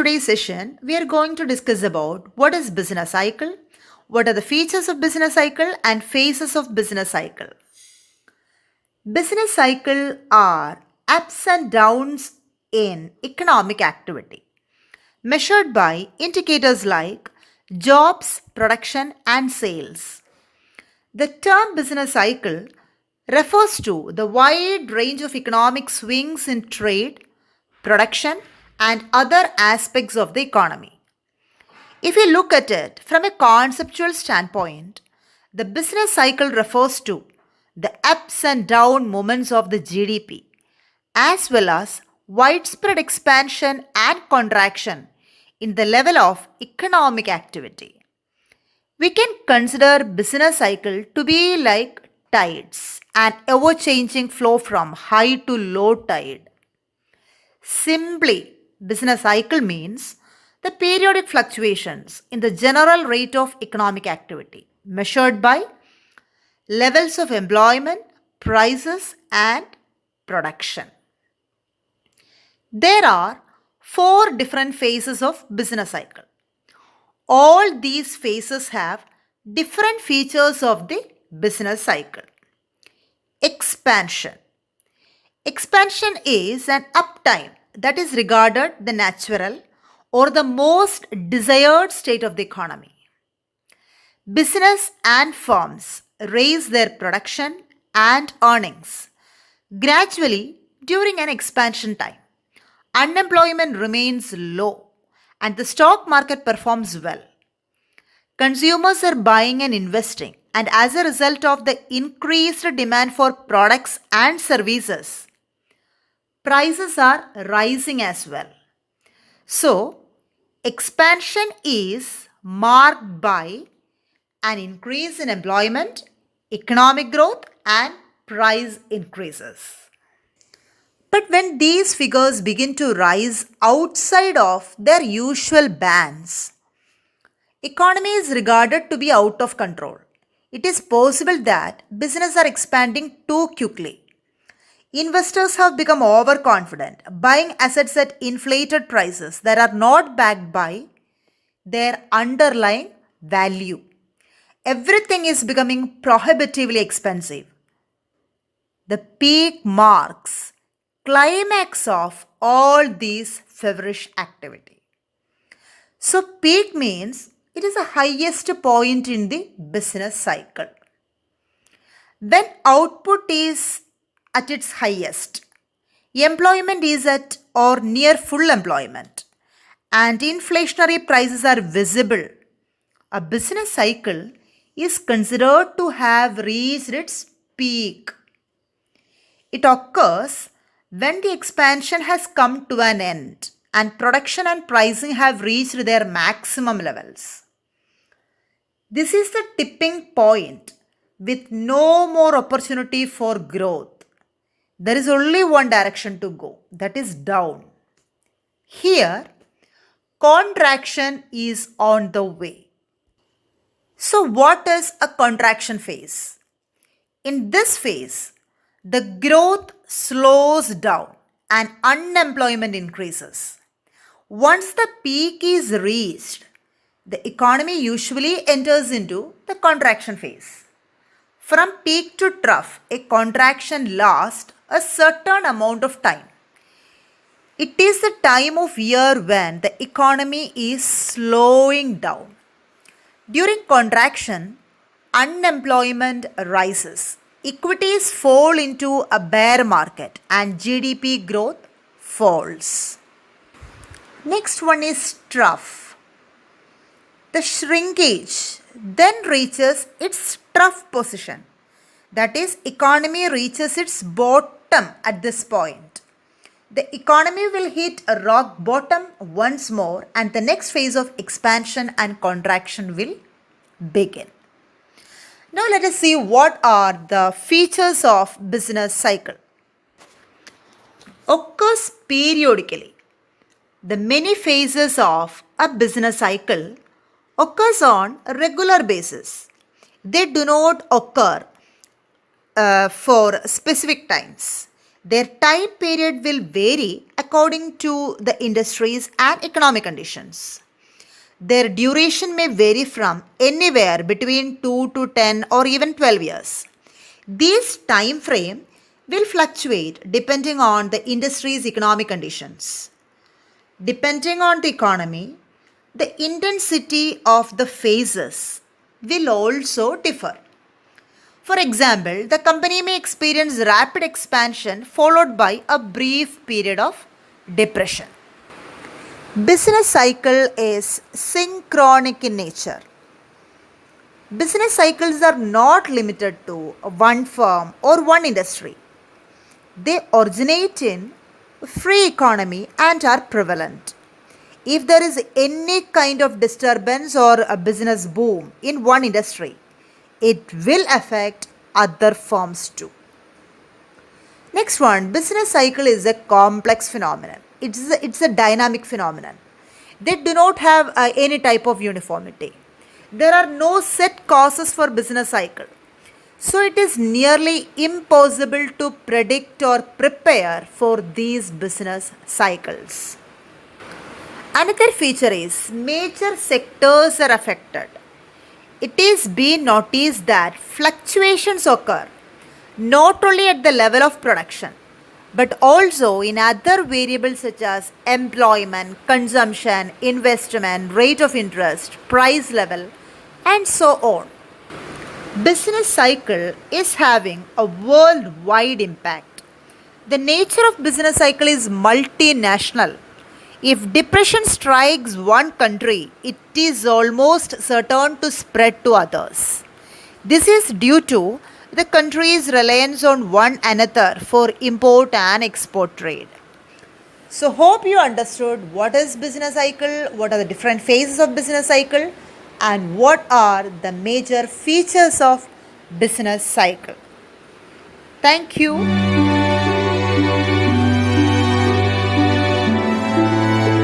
today's session, we are going to discuss about what is business cycle, what are the features of business cycle and phases of business cycle. Business cycle are ups and downs in economic activity, measured by indicators like jobs, production and sales. The term business cycle refers to the wide range of economic swings in trade, production, and other aspects of the economy. If you look at it from a conceptual standpoint, the business cycle refers to the ups and down moments of the GDP, as well as widespread expansion and contraction in the level of economic activity. We can consider business cycle to be like tides, an ever-changing flow from high to low tide. Simply, business cycle means the periodic fluctuations in the general rate of economic activity measured by levels of employment, prices, and production. There are four different phases of business cycle. All these phases have different features of the business cycle. Expansion. Expansion is an uptime that is regarded the natural or the most desired state of the economy. Business and firms raise their production and earnings gradually during an expansion time. Unemployment remains low and the stock market performs well. Consumers are buying and investing, and as a result of the increased demand for products and services, prices are rising as well. So, expansion is marked by an increase in employment, economic growth, and price increases. But when these figures begin to rise outside of their usual bands, economy is regarded to be out of control. It is possible that businesses are expanding too quickly. Investors have become overconfident, buying assets at inflated prices that are not backed by their underlying value. Everything is becoming prohibitively expensive. The peak marks climax of all these feverish activity. So peak means it is the highest point in the business cycle. When output is at its highest, employment is at or near full employment, and inflationary prices are visible, a business cycle is considered to have reached its peak. It occurs when the expansion has come to an end and production and pricing have reached their maximum levels. This is the tipping point with no more opportunity for growth. There is only one direction to go, that is down. Here, contraction is on the way. So, what is a contraction phase? In this phase, the growth slows down and unemployment increases. Once the peak is reached, the economy usually enters into the contraction phase. From peak to trough, a contraction lasts a certain amount of time. It is the time of year when the economy is slowing down. During contraction, unemployment rises, equities fall into a bear market, and GDP growth falls. Next one is trough. The shrinkage then reaches its trough position. That is, economy reaches its bottom at this point. The economy will hit a rock bottom once more, and the next phase of expansion and contraction will begin. Now let us see what are the features of business cycle. Occurs periodically. The many phases of a business cycle occurs on a regular basis. They do not occur for specific times. Their time period will vary according to the industries and economic conditions. Their duration may vary from anywhere between 2 to 10 or even 12 years. This time frame will fluctuate depending on the industry's economic conditions. Depending on the economy, the intensity of the phases will also differ. For example, the company may experience rapid expansion followed by a brief period of depression. Business cycle is synchronic in nature. Business cycles are not limited to one firm or one industry. They originate in free economy and are prevalent. If there is any kind of disturbance or a business boom in one industry, it will affect other firms too. Next one, business cycle is a complex phenomenon. It's a dynamic phenomenon. They do not have any type of uniformity. There are no set causes for business cycle. So it is nearly impossible to predict or prepare for these business cycles. Another feature is major sectors are affected. It is being noticed that fluctuations occur not only at the level of production but also in other variables such as employment, consumption, investment, rate of interest, price level, and so on. Business cycle is having a worldwide impact. The nature of business cycle is multinational. If depression strikes one country, it is almost certain to spread to others. This is due to the country's reliance on one another for import and export trade. So hope you understood what is business cycle, what are the different phases of business cycle, and what are the major features of business cycle. Thank you.